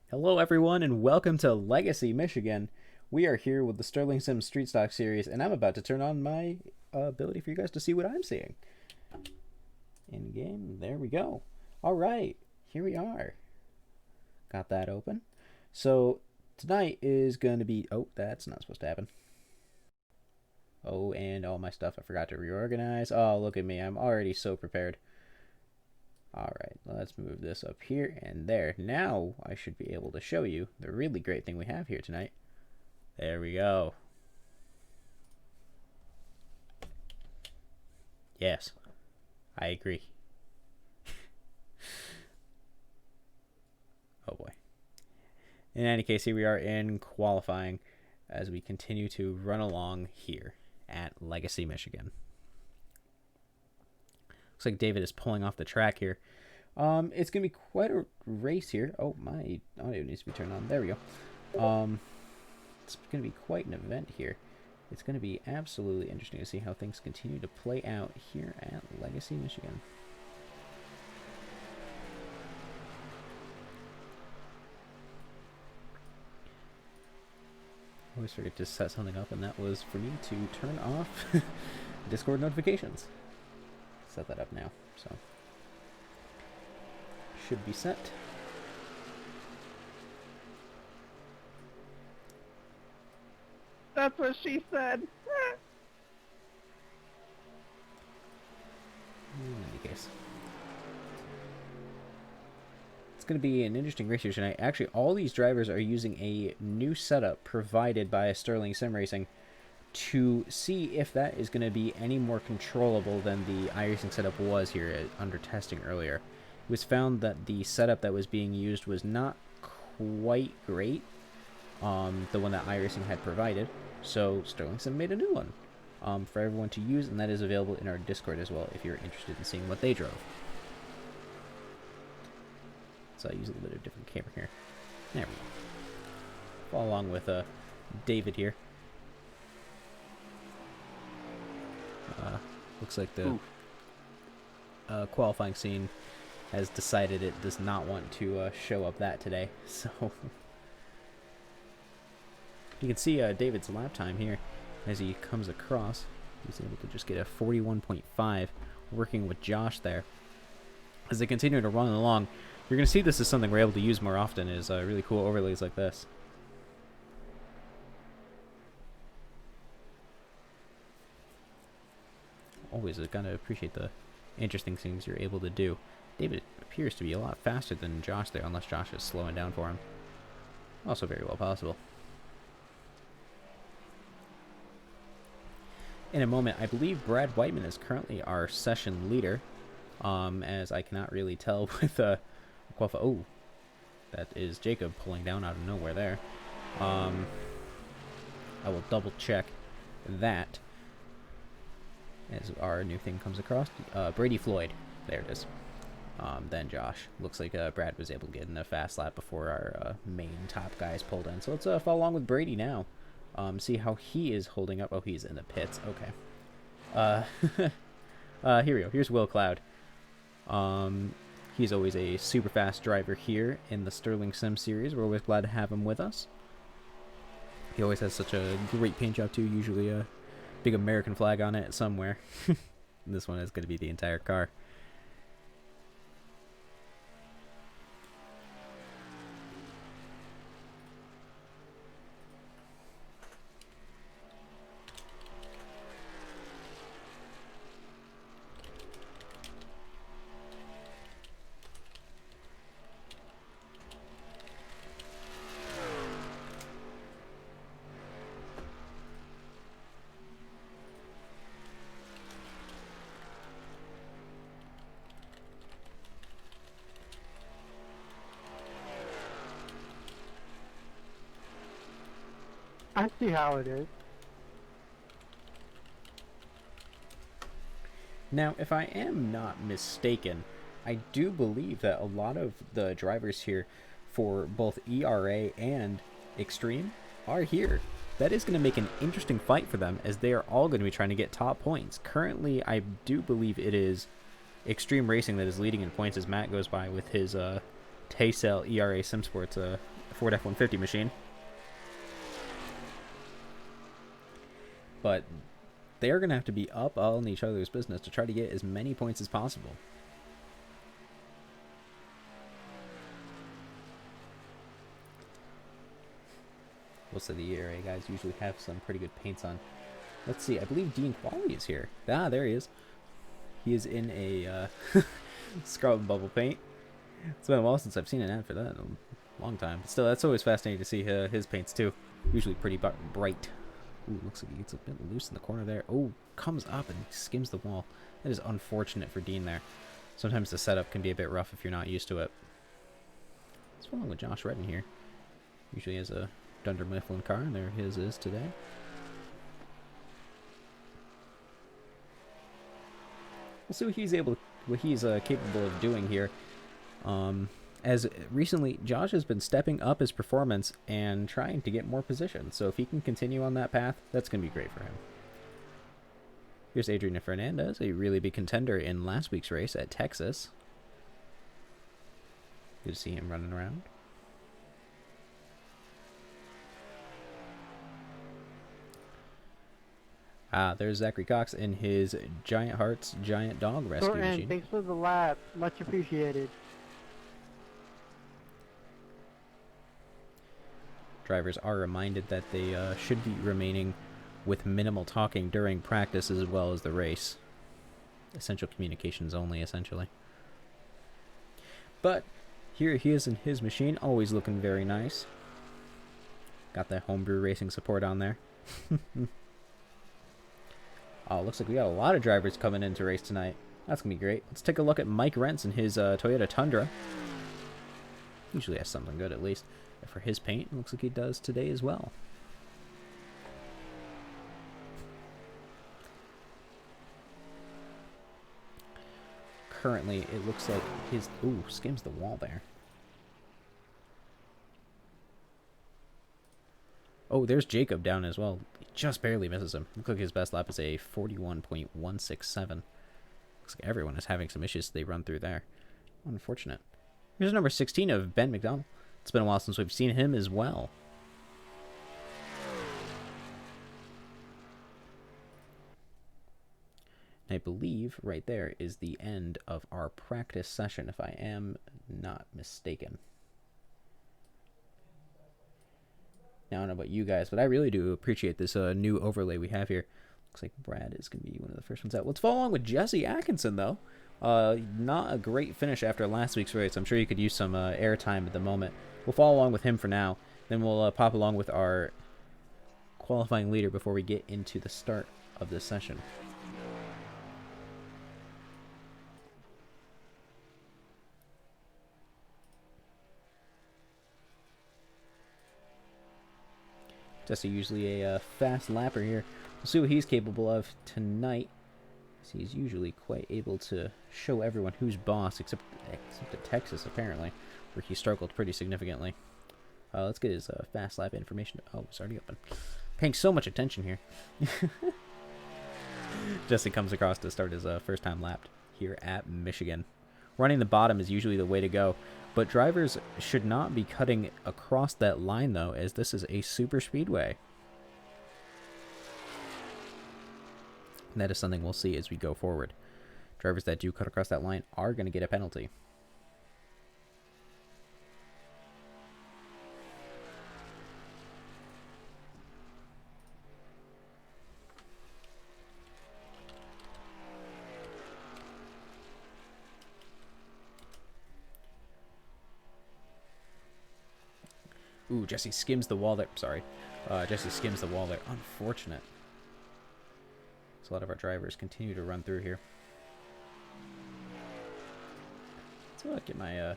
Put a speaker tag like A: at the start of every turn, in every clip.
A: Hello, everyone, and welcome to Legacy, Michigan. We are here with the Stirling Sim Street Stock series, and I'm about to turn on my ability for you guys to see what I'm seeing. In game, there we go. All right, here we are. Got that open. So tonight is going to be. Oh, that's not supposed to happen. Oh, and all my stuff I forgot to reorganize. Oh, look at me. I'm already so prepared. All right, let's move this up here and there. Now I should be able to show you the really great thing we have here tonight. There we go. Yes, I agree. Oh boy. In any case, here we are in qualifying as we continue to run along here at Legacy, Michigan. Looks like David is pulling off the track here. It's going to be quite a race here. Oh, my audio needs to be turned on. There we go. It's going to be quite an event here. It's going to be absolutely interesting to see how things continue to play out here at Legacy, Michigan. I always forget to set something up, and that was for me to turn off Discord notifications. Set that up now, so should be set.
B: That's what she said.
A: In any case, it's going to be an interesting race here tonight. Actually, all these drivers are using a new setup provided by Stirling Sim Racing to see if that is going to be any more controllable than the iRacing setup was here under testing earlier. It was found that the setup that was being used was not quite great, the one that iRacing had provided, so Stirling Sim made a new one for everyone to use, and that is available in our Discord as well if you're interested in seeing what they drove. So I use a little bit of different camera here. There we go. Follow along with David here. Looks like the qualifying scene has decided it does not want to show up that today. So you can see David's lap time here as he comes across. He's able to just get a 41.5 working with Josh there. As they continue to run along, you're going to see this is something we're able to use more often, is really cool overlays like this. Always gotta appreciate the interesting things you're able to do. David appears to be a lot faster than Josh there, unless Josh is slowing down for him. Also very well possible. In a moment, I believe Brad Whiteman is currently our session leader, as I cannot really tell with qualify. Oh, that is Jacob pulling down out of nowhere there. I will double check that as our new thing comes across. Brady Floyd, there it is. Then Josh. Looks like Brad was able to get in a fast lap before our main top guys pulled in. So let's follow along with Brady now. See how he is holding up. Oh, he's in the pits. Okay. Here we go. Here's Will Cloud. He's always a super fast driver here in the Stirling Sim series. We're always glad to have him with us. He always has such a great paint job too. Usually a big American flag on it somewhere. This one is going to be the entire car.
B: I see how it is.
A: Now, if I am not mistaken, I do believe that a lot of the drivers here for both ERA and Extreme are here. That is going to make an interesting fight for them, as they are all going to be trying to get top points. Currently, I do believe it is Extreme Racing that is leading in points as Matt goes by with his Taysel ERA SimSports Ford F-150 machine. But they're going to have to be up all in each other's business to try to get as many points as possible. Most of the ERA guys usually have some pretty good paints on. Let's see. I believe Dean Qualley is here. Ah, there he is. He is in a Scarlet Bubble paint. It's been a while since I've seen an ad for that in a long time. But still, that's always fascinating to see his paints too. Usually pretty bright. Ooh, looks like he gets a bit loose in the corner there. Oh, comes up and skims the wall. That is unfortunate for Dean there. Sometimes the setup can be a bit rough if you're not used to it. What's going on with Josh Redden here? Usually has a Dunder Mifflin car, and there his is today. We'll see what he's capable of doing here. As recently, Josh has been stepping up his performance and trying to get more position. So if he can continue on that path, that's going to be great for him. Here's Adrian Fernandez, a really big contender in last week's race at Texas. Good to see him running around. There's Zachary Cox in his Giant Hearts Giant Dog Rescue machine.
B: Thanks for the lap. Much appreciated.
A: Drivers are reminded that they should be remaining with minimal talking during practice as well as the race. Essential communications only, essentially. But here he is in his machine, always looking very nice. Got that homebrew racing support on there. Oh, looks like we got a lot of drivers coming in to race tonight. That's going to be great. Let's take a look at Mike Rentz and his Toyota Tundra. Usually has something good, at least. And for his paint, it looks like he does today as well. Currently, it looks like his... Ooh, skims the wall there. Oh, there's Jacob down as well. He just barely misses him. Looks like his best lap is a 41.167. Looks like everyone is having some issues they run through there. Unfortunate. Here's number 16 of Ben McDonald. It's been a while since we've seen him as well. I believe right there is the end of our practice session, if I am not mistaken. Now, I don't know about you guys, but I really do appreciate this new overlay we have here. Looks like Brad is going to be one of the first ones out. Let's follow along with Jesse Atkinson, though. Not a great finish after last week's race. I'm sure you could use some airtime at the moment. We'll follow along with him for now. Then we'll pop along with our qualifying leader before we get into the start of this session. Jesse usually a fast lapper here. We'll see what he's capable of tonight. He's usually quite able to show everyone who's boss, except at Texas, apparently, where he struggled pretty significantly. Let's get his fast lap information. Oh, it's already open. Paying so much attention here. Jesse comes across to start his first time lap here at Michigan. Running the bottom is usually the way to go, but drivers should not be cutting across that line, though, as this is a super speedway. And that is something we'll see as we go forward. Drivers that do cut across that line are going to get a penalty. Ooh, Jesse skims the wall there. Sorry. Jesse skims the wall there. Unfortunate. So a lot of our drivers continue to run through here. So I'll get my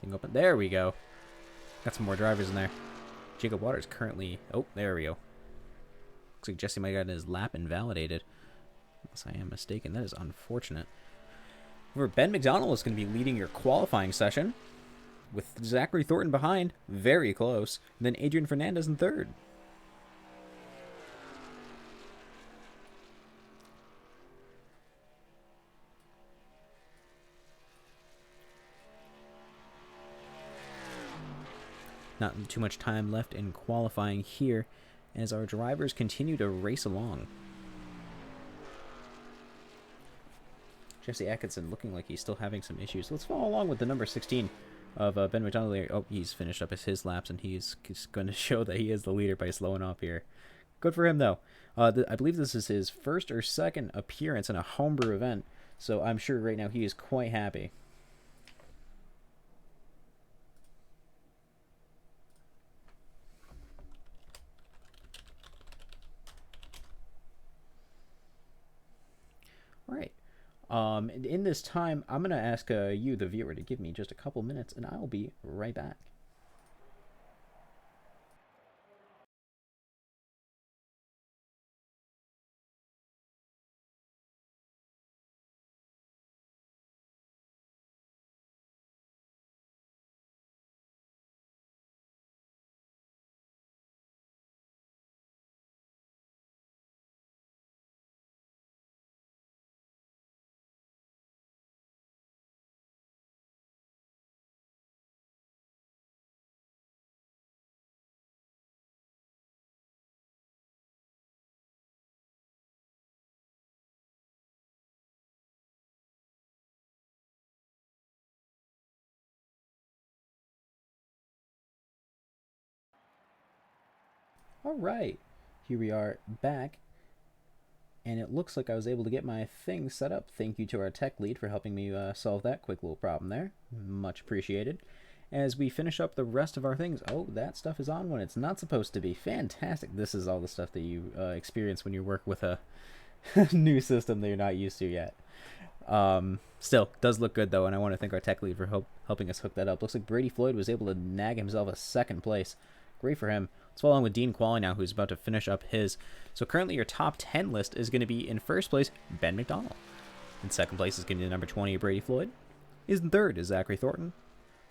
A: thing open. There we go. Got some more drivers in there. Jacob Waters currently... Oh, there we go. Looks like Jesse might have gotten his lap invalidated. Unless I am mistaken. That is unfortunate. However, Ben McDonald is going to be leading your qualifying session, with Zachary Thornton behind, very close. And then Adrian Fernandez in third. Not too much time left in qualifying here as our drivers continue to race along. Jesse Atkinson looking like he's still having some issues. Let's follow along with the number 16 of Ben McDonald. Oh, he's finished up his laps, and he's going to show that he is the leader by slowing off here. Good for him, though. I believe this is his first or second appearance in a homebrew event, so I'm sure right now he is quite happy. All right. In this time, I'm going to ask you, the viewer, to give me just a couple minutes, and I'll be right back. All right, here we are back, and it looks like I was able to get my thing set up. Thank you to our tech lead for helping me solve that quick little problem there. Much appreciated. As we finish up the rest of our things, oh, that stuff is on when it's not supposed to be. Fantastic. This is all the stuff that you experience when you work with a new system that you're not used to yet. Still, does look good, though, and I want to thank our tech lead for helping us hook that up. Looks like Brady Floyd was able to nag himself a second place. Great for him. Let's follow along with Dean Qualley now, who's about to finish up his. So currently your top 10 list is going to be, in first place, Ben McDonald. In second place is going to be the number 20, Brady Floyd. In third is Zachary Thornton.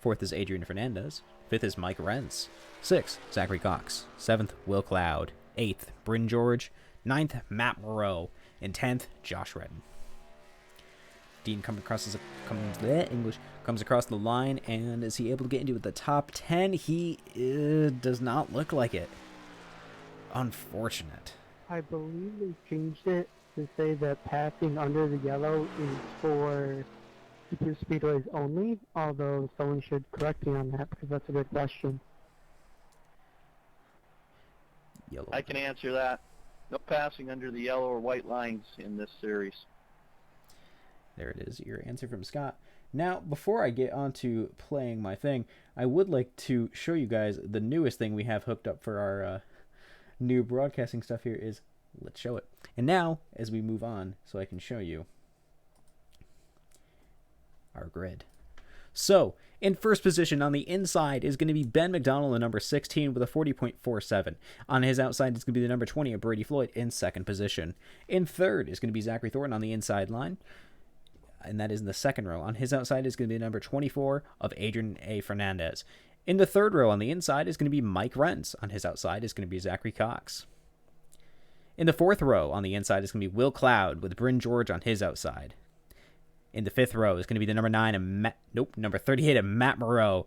A: Fourth is Adrian Fernandez. Fifth is Mike Renz. Sixth, Zachary Cox. Seventh, Will Cloud. Eighth, Bryn George. Ninth, Matt Moreau. And 10th, Josh Redden. Dean comes across the line, and is he able to get into the top 10? He does not look like it. Unfortunate.
B: I believe they changed it to say that passing under the yellow is for super speedways only, although someone should correct me on that because that's a good question.
A: Yellow.
C: I can answer that. No passing under the yellow or white lines in this series.
A: There it is, your answer from Scott. Now, before I get on to playing my thing, I would like to show you guys the newest thing we have hooked up for our new broadcasting stuff here is, let's show it. And now, as we move on, so I can show you our grid. So, in first position on the inside is going to be Ben McDonald, the number 16, with a 40.47. On his outside is going to be the number 20 of Brady Floyd in second position. In third is going to be Zachary Thornton on the inside line, and that is in the second row. On his outside is going to be number 24 of Adrian A. Fernandez. In the third row on the inside is going to be Mike Renz. On his outside is going to be Zachary Cox. In the fourth row on the inside is going to be Will Cloud with Bryn George on his outside. In the fifth row is going to be the number number 38 of Matt Moreau.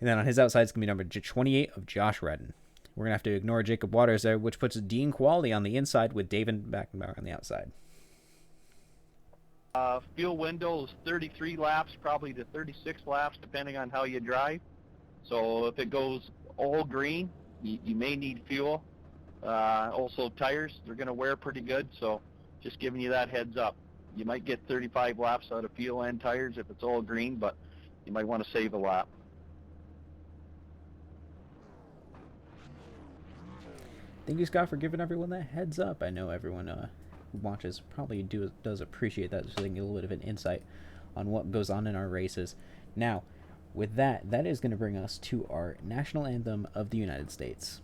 A: And then on his outside is going to be number 28 of Josh Redden. We're going to have to ignore Jacob Waters there, which puts Dean Qualley on the inside with David Backenbauer on the outside.
C: Fuel window is 33 laps, probably to 36 laps, depending on how you drive. So if it goes all green, you may need fuel. Also, tires, they're going to wear pretty good, so just giving you that heads up. You might get 35 laps out of fuel and tires if it's all green, but you might want to save a lap.
A: Thank you, Scott, for giving everyone that heads up. I know everyone who watches probably does appreciate that, so they can get a little bit of an insight on what goes on in our races. Now, with that is going to bring us to our national anthem of the United States.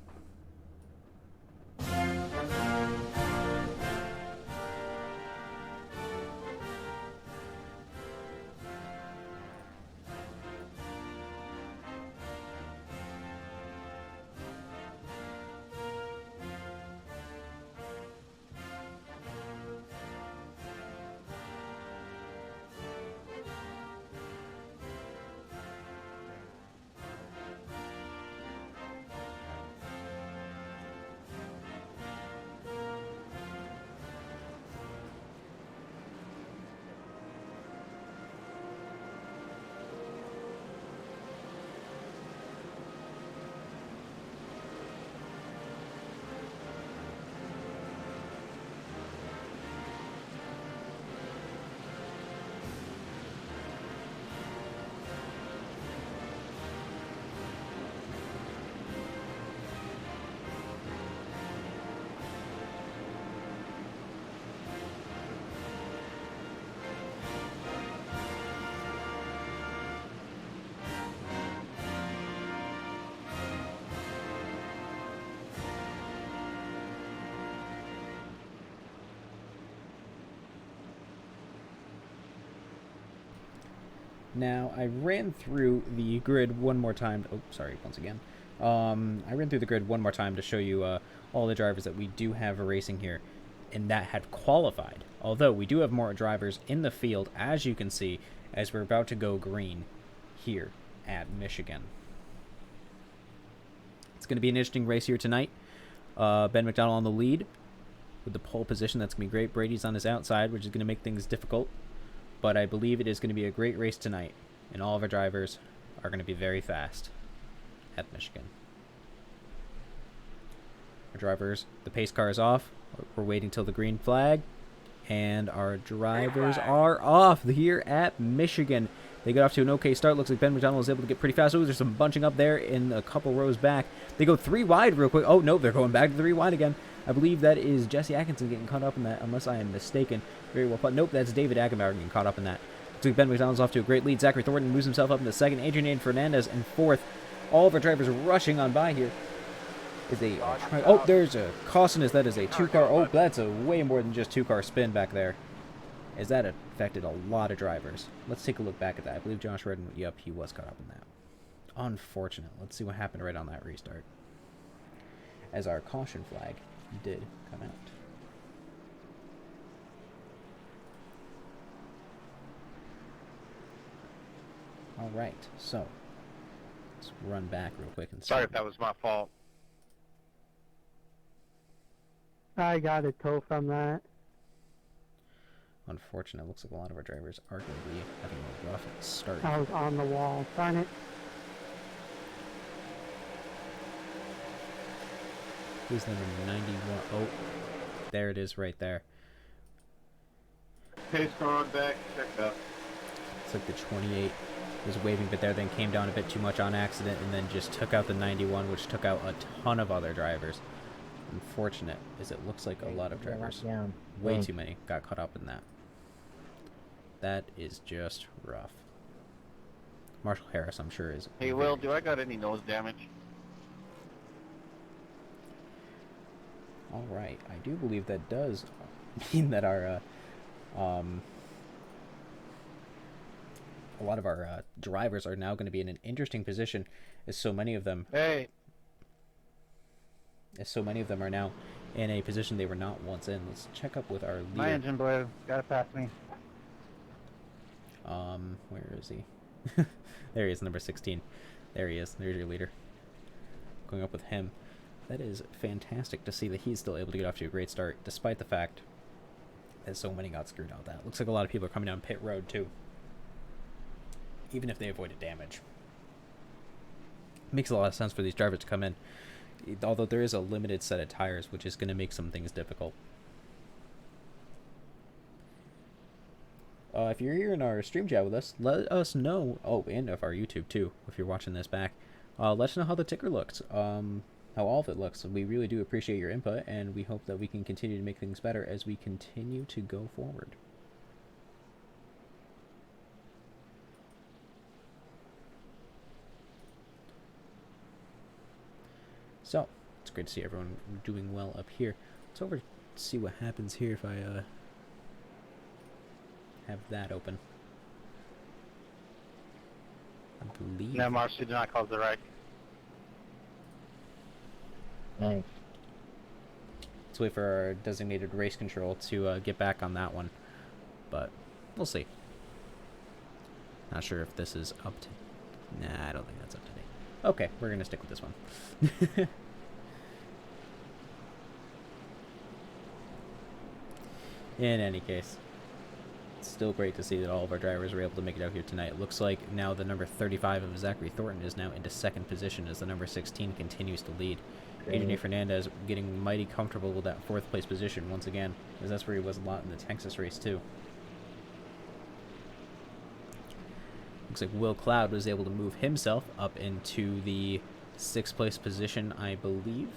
A: Now, I ran through the grid one more time. Oh, sorry, once again. I ran through the grid one more time to show you all the drivers that we do have racing here, and that had qualified. Although, we do have more drivers in the field, as you can see, as we're about to go green here at Michigan. It's going to be an interesting race here tonight. Ben McDonald on the lead with the pole position. That's going to be great. Brady's on his outside, which is going to make things difficult. But I believe it is going to be a great race tonight, and all of our drivers are going to be very fast at Michigan. Our drivers, the pace car is off. We're waiting till the green flag, and our drivers are off here at Michigan. They get off to an okay start. Looks like Ben McDonald was able to get pretty fast. Oh, there's some bunching up there in a couple rows back. They go 3 wide real quick. Oh, no, they're going back to 3 wide again. I believe that is Jesse Atkinson getting caught up in that, unless I am mistaken. Very well put. Nope, that's David Agenbauer getting caught up in that. Looks like Ben McDonald's off to a great lead. Zachary Thornton moves himself up into second. Adrian Fernandez in fourth. All of our drivers rushing on by here. Oh, there's a caution. That is a 2-car. Oh, that's a way more than just 2-car spin back there. As that affected a lot of drivers. Let's take a look back at that. I believe Josh Redden, yep, he was caught up in that. Unfortunate. Let's see what happened right on that restart. As our caution flag did come out. Alright, so let's run back real quick and see.
C: Sorry if that was my fault.
B: I got a tow from that.
A: Unfortunate. Looks like a lot of our drivers are going to be having a rough start.
B: I was on the wall. Darn it.
A: Who's number 91? Oh, there it is right there.
C: Pace car on back, check up.
A: It's like the 28 was waving, but there then came down a bit too much on accident and then just took out the 91, which took out a ton of other drivers. Unfortunate, as it looks like a lot of drivers, way too many, got caught up in that. That is just rough. Marshall Harris, I'm sure, is...
C: Hey, Will, do I got any nose damage?
A: Alright, I do believe that does mean that our, a lot of our drivers are now going to be in an interesting position, as so many of them...
C: Hey!
A: As so many of them are now in a position they were not once in. Let's check up with our leader.
D: My engine blew. Gotta pass me.
A: Where is he? There he is, number 16. There he is. There's your leader. Going up with him. That is fantastic to see that he's still able to get off to a great start, despite the fact that so many got screwed out of that. Looks like a lot of people are coming down pit road, too. Even if they avoided damage. Makes a lot of sense for these drivers to come in. Although there is a limited set of tires, which is going to make some things difficult. If you're here in our stream chat with us, let us know. Oh, and of our YouTube too, if you're watching this back. Let us know how the ticker looks, how all of it looks. We really do appreciate your input, and we hope that we can continue to make things better as we continue to go forward. So, it's great to see everyone doing well up here. Let's over see what happens here if I have that open. I believe...
C: No, Marcy, did not cause the wreck.
D: Nice.
A: Let's wait for our designated race control to get back on that one. But, we'll see. Not sure if this is up to... Nah, I don't think that's up to date. Okay, we're going to stick with this one. In any case, it's still great to see that all of our drivers were able to make it out here tonight. It looks like now the number 35 of Zachary Thornton is now into second position as the number 16 continues to lead. Adrian Fernandez getting mighty comfortable with that fourth place position once again, as that's where he was a lot in the Texas race too. Looks like Will Cloud was able to move himself up into the 6th place position, I believe.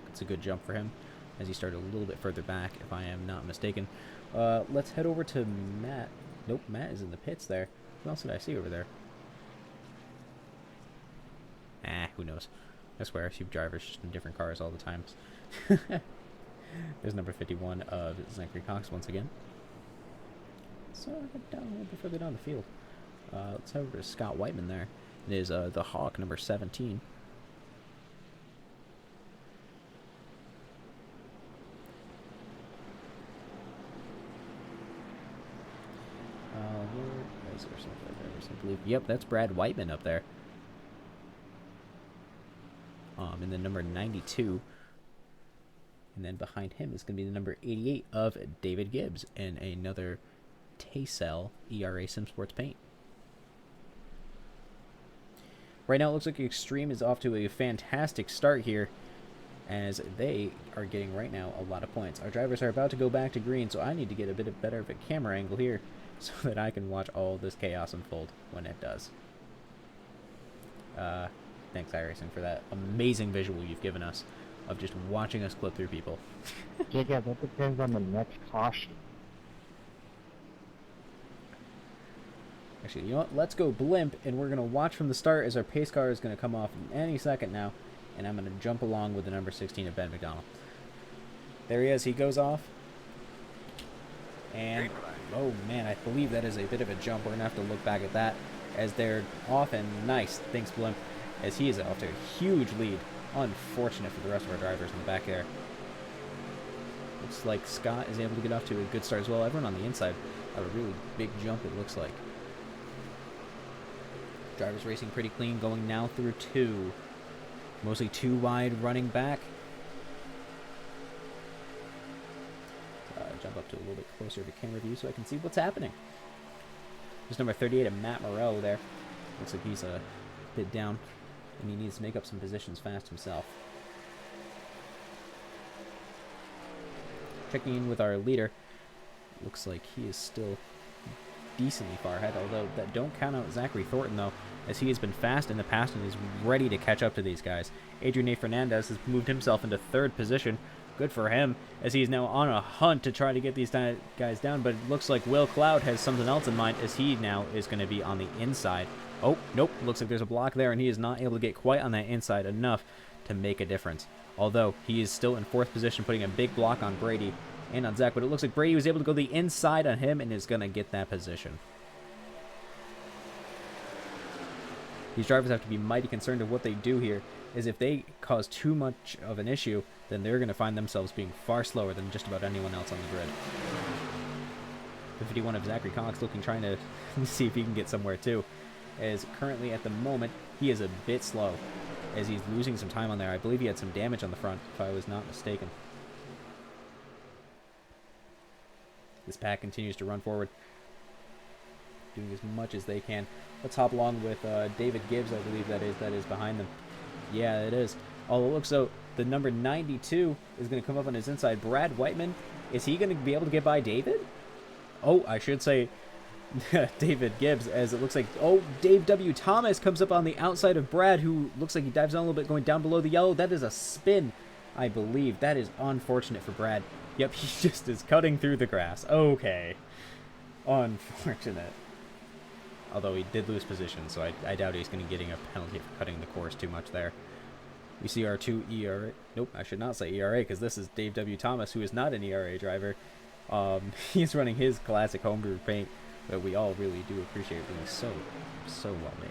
A: It's a good jump for him, as he started a little bit further back, if I am not mistaken. Let's head over to Matt. Nope, Matt is in the pits there. Who else did I see over there? Who knows? I swear, I see drivers just in different cars all the times. There's number 51 of Zachary Cox once again. So I get down a little bit further down the field. Let's head over to Scott Whiteman there. It is the Hawk, number 17. Where is there something there? I believe. Yep, that's Brad Whiteman up there. And then number 92. And then behind him is going to be the number 88 of David Gibbs and another Taycell ERA Sim Sports paint. Right now, it looks like Extreme is off to a fantastic start here, as they are getting right now a lot of points. Our drivers are about to go back to green, so I need to get a bit better of a camera angle here so that I can watch all this chaos unfold when it does. Thanks, iRacing, for that amazing visual you've given us of just watching us clip through people.
D: Yeah, that depends on the next caution.
A: Actually, you know what? Let's go blimp, and we're going to watch from the start as our pace car is going to come off any second now, and I'm going to jump along with the number 16 of Ben McDonald. There he is. He goes off. And, oh man, I believe that is a bit of a jump. We're going to have to look back at that as they're off, and nice. Thanks, blimp, as he is off to a huge lead. Unfortunate for the rest of our drivers in the back there. Looks like Scott is able to get off to a good start as well. Everyone on the inside have a really big jump, it looks like. Drivers racing pretty clean, going now through two. Mostly two wide, running back. Jump up to a little bit closer to camera view so I can see what's happening. There's number 38 of Matt Moreau there. Looks like he's a bit down, and he needs to make up some positions fast himself. Checking in with our leader. Looks like he is still decently far ahead, although that don't count out Zachary Thornton though, as he has been fast in the past and is ready to catch up to these guys. Adrian A. Fernandez has moved himself into third position. Good for him, as he is now on a hunt to try to get these guys down, but it looks like Will Cloud has something else in mind, as he now is going to be on the inside. Oh, nope, looks like there's a block there, and he is not able to get quite on that inside enough to make a difference. Although, he is still in fourth position, putting a big block on Brady and on Zach, but it looks like Brady was able to go the inside on him and is going to get that position. These drivers have to be mighty concerned of what they do here, as if they cause too much of an issue, then they're going to find themselves being far slower than just about anyone else on the grid. The 51 of Zachary Cox trying to see if he can get somewhere too, as currently at the moment he is a bit slow, as he's losing some time on there. I believe he had some damage on the front, if I was not mistaken. This pack continues to run forward, doing as much as they can. Let's hop along with David Gibbs, I believe that is behind them. Yeah, it is. Although it looks so, the number 92 is going to come up on his inside. Brad Whiteman, is he going to be able to get by David? Oh, I should say David Gibbs, as it looks like, oh, Dave W. Thomas comes up on the outside of Brad, who looks like he dives down a little bit, going down below the yellow. That is a spin, I believe. That is unfortunate for Brad. Yep, he just is cutting through the grass. Okay. Unfortunate. Although he did lose position, so I doubt he's going to be getting a penalty for cutting the course too much there. We see our two ERA. Nope, I should not say ERA, because this is Dave W. Thomas, who is not an ERA driver. He's running his classic homebrew paint that we all really do appreciate, being so well made.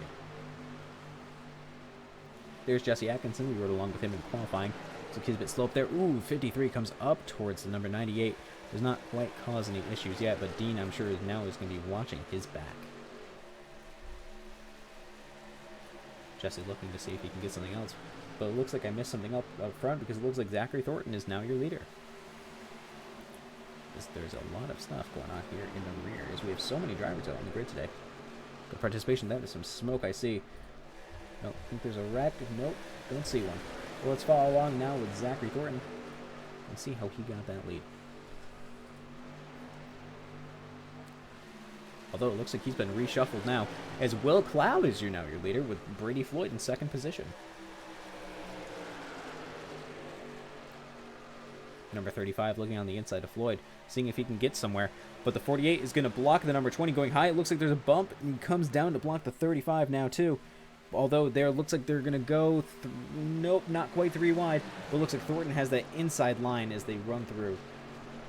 A: There's Jesse Atkinson. We rode along with him in qualifying. So he's a bit slow up there. Ooh, 53 comes up towards the number 98. Does not quite cause any issues yet, but Dean, I'm sure, now is going to be watching his back. Jesse looking to see if he can get something else. But it looks like I missed something up front, because it looks like Zachary Thornton is now your leader. There's a lot of stuff going on here in the rear, as we have so many drivers out on the grid today. Good participation. That is some smoke I see. Nope, think there's a wreck. Nope, don't see one. Well, let's follow along now with Zachary Thornton and see how he got that lead. Although it looks like he's been reshuffled now, as Will Cloud is now your leader, with Brady Floyd in second position. Number 35 looking on the inside of Floyd, seeing if he can get somewhere. But the 48 is going to block the number 20 going high. It looks like there's a bump, and he comes down to block the 35 now too. Although there looks like they're going to go, nope, not quite three wide. But it looks like Thornton has that inside line as they run through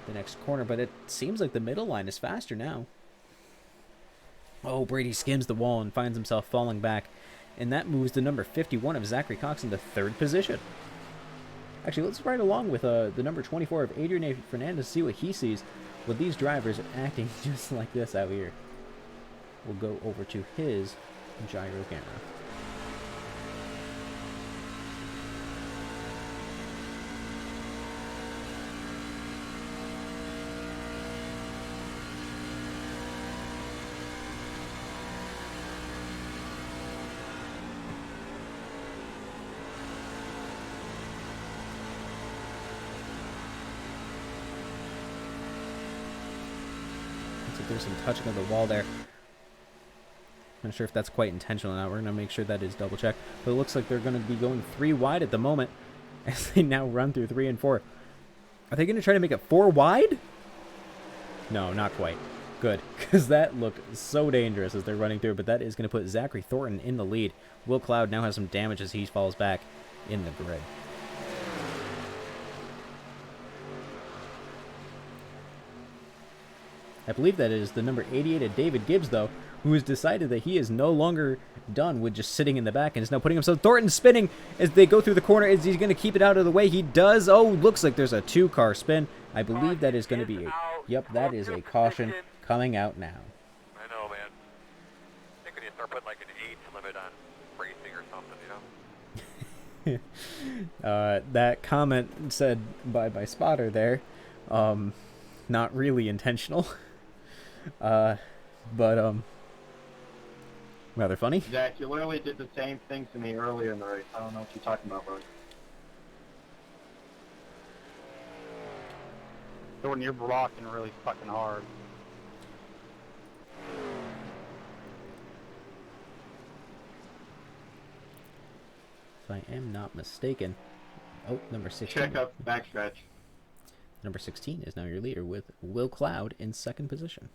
A: the next corner. But it seems like the middle line is faster now. Oh, Brady skims the wall and finds himself falling back. And that moves the number 51 of Zachary Cox into third position. Actually, let's ride along with the number 24 of Adrian Fernandez to see what he sees with these drivers acting just like this out here. We'll go over to his gyro camera. There's some touching of the wall there. I'm not sure if that's quite intentional or not. We're going to make sure that is double checked. But it looks like they're going to be going 3 wide at the moment as they now run through 3 and 4. Are they going to try to make it 4 wide? No, not quite. Good, because that looked so dangerous as they're running through. But that is going to put Zachary Thornton in the lead. Will Cloud now has some damage as he falls back in the grid. I believe that is the number 88 of David Gibbs, though, who has decided that he is no longer done with just sitting in the back and is now putting himself. Thornton spinning as they go through the corner. Is he going to keep it out of the way? He does. Oh, looks like there's a 2-car spin. I believe that is going to be a... Yep, that is a caution coming out now.
E: I know, man. I think we need to start putting like an age limit on racing or something, you know?
A: That comment said by my spotter there, not really intentional. But rather funny.
C: Zach, you literally did the same thing to me earlier in the race. I don't know what you're talking about, bro. So when you're blocking really fucking hard.
A: If I am not mistaken. Oh, number 16.
C: Check up, backstretch.
A: Number 16 is now your leader with Will Cloud in second position.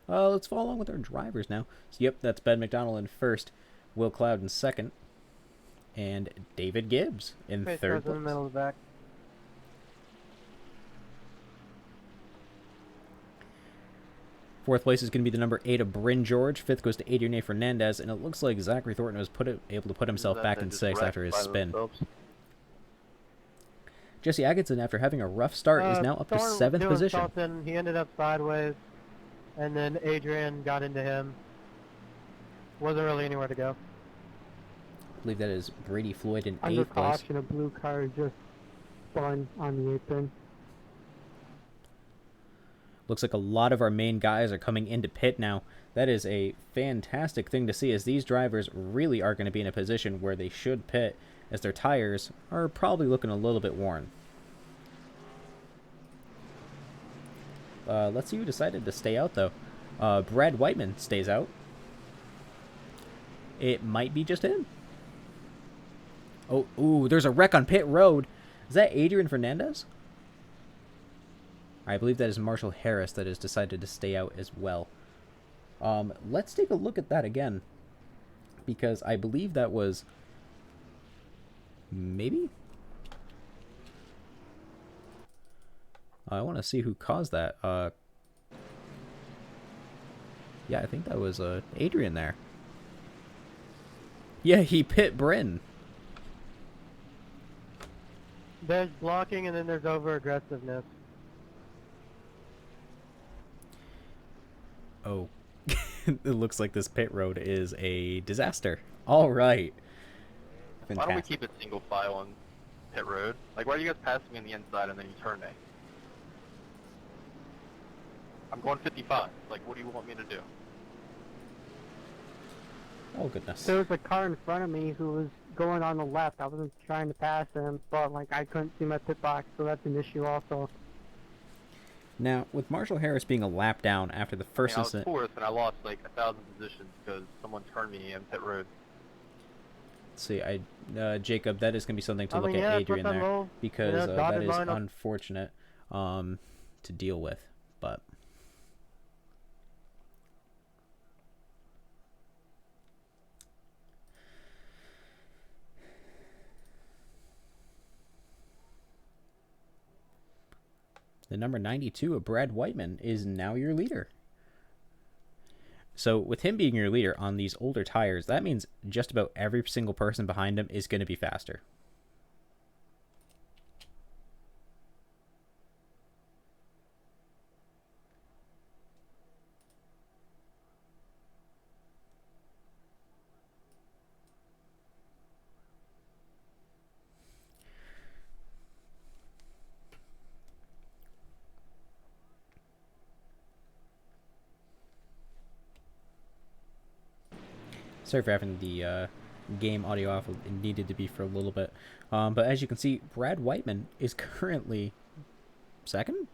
A: Let's follow along with our drivers now. So, yep, that's Ben McDonald in first, Will Cloud in second, and David Gibbs in third place.
B: In the middle of the back.
A: Fourth place is going to be the number 8 of Bryn George. Fifth goes to Adrian A. Fernandez, and it looks like Zachary Thornton was able to put himself back in sixth after his spin. Jesse Atkinson, after having a rough start, is now up to seventh position.
B: Something. He ended up sideways, and then Adrian got into him. Wasn't really anywhere to go.
A: I believe that is Brady Floyd in
B: Under
A: eighth place.
B: caution, a blue car just spun on the apron.
A: Looks like a lot of our main guys are coming into pit now. That is a fantastic thing to see, as these drivers really are going to be in a position where they should pit, as their tires are probably looking a little bit worn. Let's see who decided to stay out, though. Brad Whiteman stays out. It might be just him. Oh, ooh, there's a wreck on pit road. Is that Adrian Fernandez? I believe that is Marshall Harris that has decided to stay out as well. Let's take a look at that again, because I believe that was... maybe? I want to see who caused that. Yeah, I think that was Adrian there. Yeah, he pit Bryn.
B: There's blocking, and then there's over-aggressiveness.
A: Oh, it looks like this pit road is a disaster. All right. Fantastic.
C: Why don't we keep it single file on pit road? Like, why are you guys passing me on the inside and then you turn me? I'm going 55. Like, what do you want me to do?
A: Oh, goodness.
B: There was a car in front of me who was going on the left. I wasn't trying to pass him, but like I couldn't see my pit box, so that's an issue also.
A: Now, with Marshall Harris being a lap down after the first
C: I was
A: incident...
C: fourth and I lost like 1,000 positions because someone turned me in pit road.
A: Let's see, Jacob, that is going to be something to look at Adrian there,
B: low,
A: because that is
B: lineup.
A: unfortunate to deal with, but... The number 92 of Brad Whiteman is now your leader. So with him being your leader on these older tires, that means just about every single person behind him is going to be faster. Sorry for having the game audio off. It needed to be for a little bit. But as you can see, Brad Whiteman is currently second.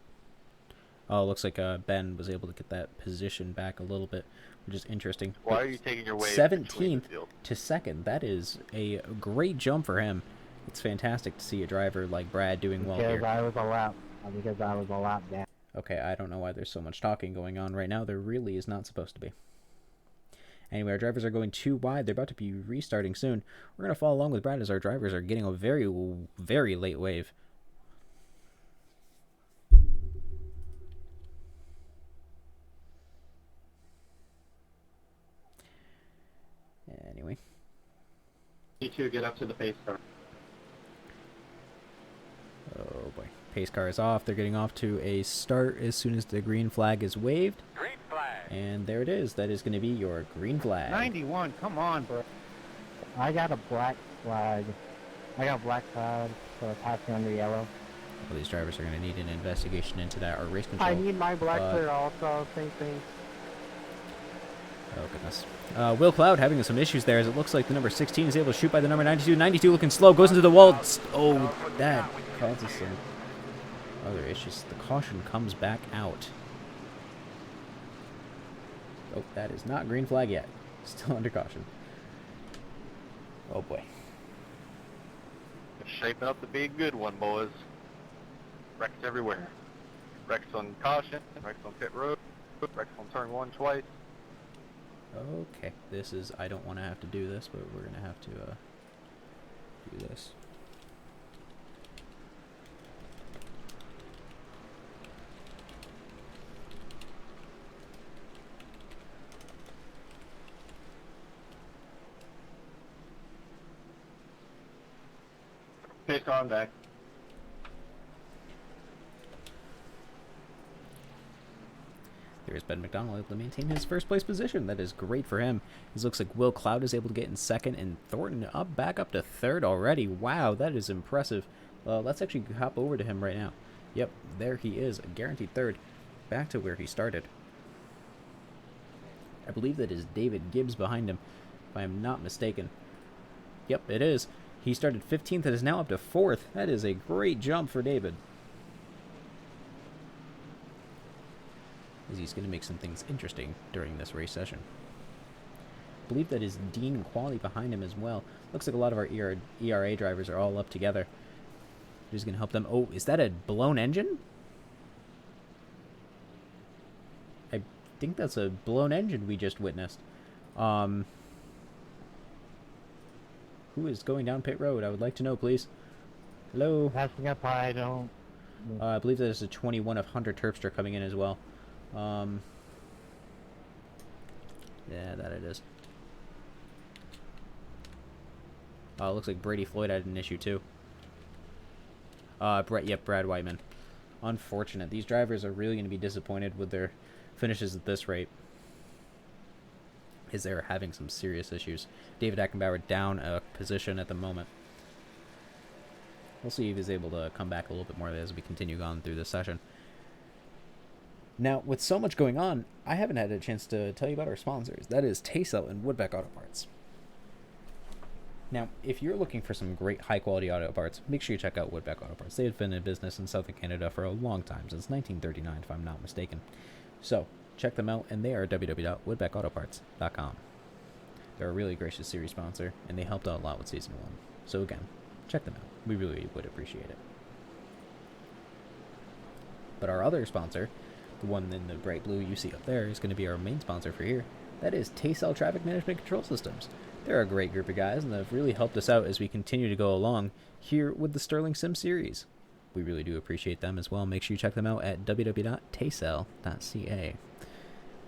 A: Oh, it looks like Ben was able to get that position back a little bit, which is interesting.
C: Why are you taking your way
A: 17th to second. That is a great jump for him. It's fantastic to see a driver like Brad doing well here.
D: Because I was a lap down.
A: Okay, I don't know why there's so much talking going on right now. There really is not supposed to be. Anyway, our drivers are going too wide. They're about to be restarting soon. We're going to follow along with Brad as our drivers are getting a very, very late wave. Anyway.
C: You two get up to the pace car.
A: Oh boy. Pace car is off. They're getting off to a start as soon as the green flag is waved.
E: Green flag.
A: And there it is. That is going to be your green flag.
C: 91, come on, bro.
D: I got a black flag. I got black flag for passing under yellow.
A: Well, these drivers are going to need an investigation into that or race control.
B: I need my black clear also, same thing.
A: Oh, goodness. Will Cloud having some issues there as it looks like the number 16 is able to shoot by the number 92. 92 looking slow, goes into the wall. Oh, that causes some other issues. The caution comes back out. Oh, that is not green flag yet. Still under caution. Oh, boy.
C: It's shaping up to be a good one, boys. Wrecks everywhere. Wrecks on caution, wrecks on pit road, wrecks on turn 1 twice.
A: Okay, this is... I don't want to have to do this, but we're going to have to do this.
C: Pace car on deck.
A: There's Ben McDonald able to maintain his first place position. That is great for him. It looks like Will Cloud is able to get in second and Thornton back up to third already. Wow, that is impressive. Let's actually hop over to him right now. Yep, there he is, a guaranteed third. Back to where he started. I believe that is David Gibbs behind him, if I am not mistaken. Yep, it is. He started 15th and is now up to 4th. That is a great jump for David. As he's going to make some things interesting during this race session. I believe that is Dean and Quality behind him as well. Looks like a lot of our ERA drivers are all up together. Who's going to help them? Oh, is that a blown engine? I think that's a blown engine we just witnessed. Who is going down pit road? I would like to know, please. Hello?
D: Passing up, I don't...
A: I believe there's a 21 of Hunter Terpstra coming in as well. Yeah, that it is. Looks like Brady Floyd had an issue too. Brad Whiteman. Unfortunate. These drivers are really going to be disappointed with their finishes at this rate, as they're having some serious issues. David Ackenbauer down a position at the moment. We'll see if he's able to come back a little bit more as we continue on through this session. Now, with so much going on, I haven't had a chance to tell you about our sponsors. That is Taycell and Woodbeck Auto Parts. Now, if you're looking for some great high-quality auto parts, make sure you check out Woodbeck Auto Parts. They have been in business in Southern Canada for a long time, since 1939, if I'm not mistaken. So, check them out, and they are www.woodbeckautoparts.com. They're a really gracious series sponsor, and they helped out a lot with Season 1. So again, check them out. We really would appreciate it. But our other sponsor, the one in the bright blue you see up there, is going to be our main sponsor for here. That is Taycell Traffic Management Control Systems. They're a great group of guys, and they've really helped us out as we continue to go along here with the Stirling Sim series. We really do appreciate them as well. Make sure you check them out at www.taycell.ca.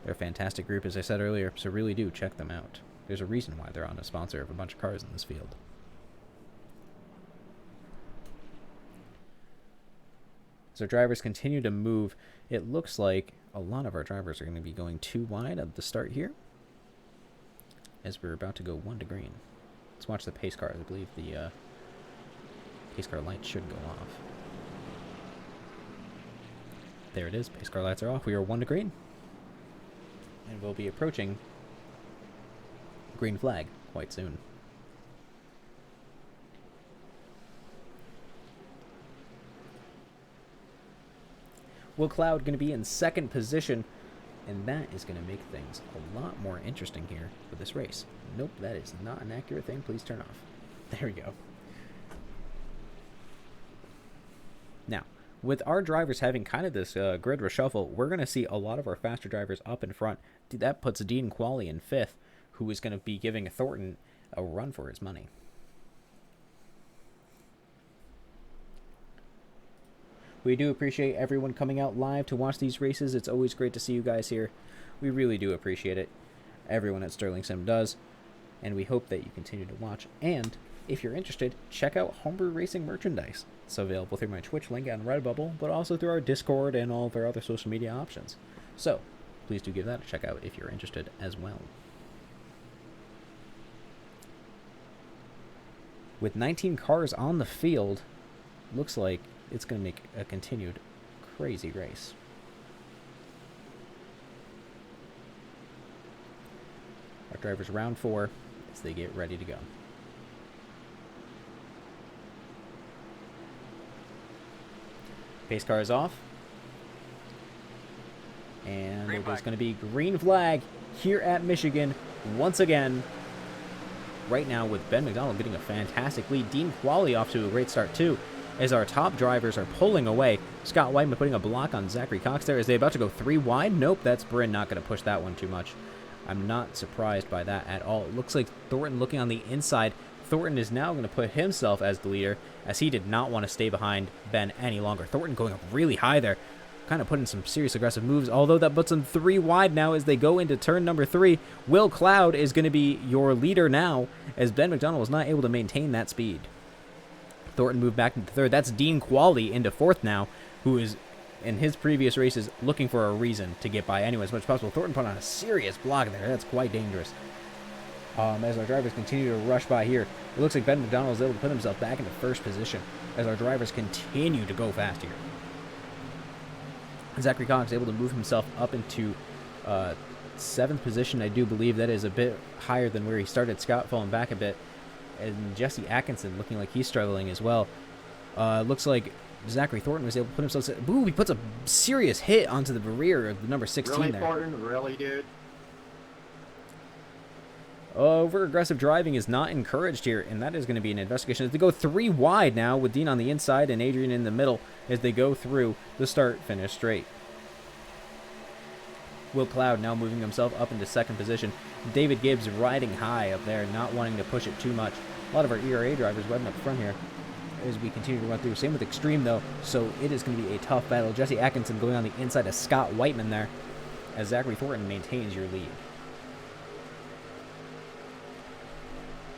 A: They're a fantastic group, as I said earlier, so really do check them out. There's a reason why they're on a sponsor of a bunch of cars in this field. As our drivers continue to move, it looks like a lot of our drivers are going to be going too wide at the start here, as we're about to go 1 to green. Let's watch the pace car. I believe the pace car light should go off. There it is. Pace car lights are off. We are 1 to green. And we'll be approaching green flag quite soon. Will Cloud going to be in second position, and that is going to make things a lot more interesting here for this race. Nope, that is not an accurate thing. Please turn off. There we go. Now, with our drivers having kind of this grid reshuffle, we're going to see a lot of our faster drivers up in front. That puts Dean Qualley in 5th, who is going to be giving Thornton a run for his money. We do appreciate everyone coming out live to watch these races. It's always great to see you guys here. We really do appreciate it. Everyone at Stirling Sim does. And we hope that you continue to watch. And if you're interested, check out Homebrew Racing merchandise. It's available through my Twitch link and Redbubble, but also through our Discord and all of our other social media options. So, please do give that a check out if you're interested as well. With 19 cars on the field, looks like it's going to make a continued crazy race. Our drivers round 4 as they get ready to go. Pace car is off. And
E: Green
A: it is
E: flag.
A: going to be green flag here at Michigan once again. Right now with Ben McDonald getting a fantastic lead. Dean Qualley off to a great start too, as our top drivers are pulling away. Scott Whiteman putting a block on Zachary Cox there. Is they about to go 3 wide? Nope, that's Bryn not going to push that one too much. I'm not surprised by that at all. It looks like Thornton looking on the inside. Thornton is now going to put himself as the leader, as he did not want to stay behind Ben any longer. Thornton going up really high there, kind of putting some serious aggressive moves, although that puts them 3 wide now as they go into turn number 3. Will Cloud is going to be your leader now, as Ben McDonald was not able to maintain that speed. Thornton moved back into 3rd. That's Dean Qualley into 4th now, who is, in his previous races, looking for a reason to get by anyway as much as possible. Thornton put on a serious block there. That's quite dangerous. As our drivers continue to rush by here, it looks like Ben McDonald is able to put himself back into 1st position as our drivers continue to go fast here. Zachary Cox able to move himself up into 7th position. I do believe that is a bit higher than where he started. Scott falling back a bit. And Jesse Atkinson looking like he's struggling as well. Looks like Zachary Thornton was able to put himself... Ooh, he puts a serious hit onto the rear of the number 16
C: Really,
A: there.
C: Thornton? Really, dude?
A: Over-aggressive driving is not encouraged here, and that is going to be an investigation. As they go 3 wide now with Dean on the inside and Adrian in the middle as they go through the start-finish straight. Will Cloud now moving himself up into 2nd position. David Gibbs riding high up there, not wanting to push it too much. A lot of our ERA drivers riding up front here as we continue to run through. Same with Extreme, though, so it is going to be a tough battle. Jesse Atkinson going on the inside of Scott Whiteman there as Zachary Thornton maintains your lead.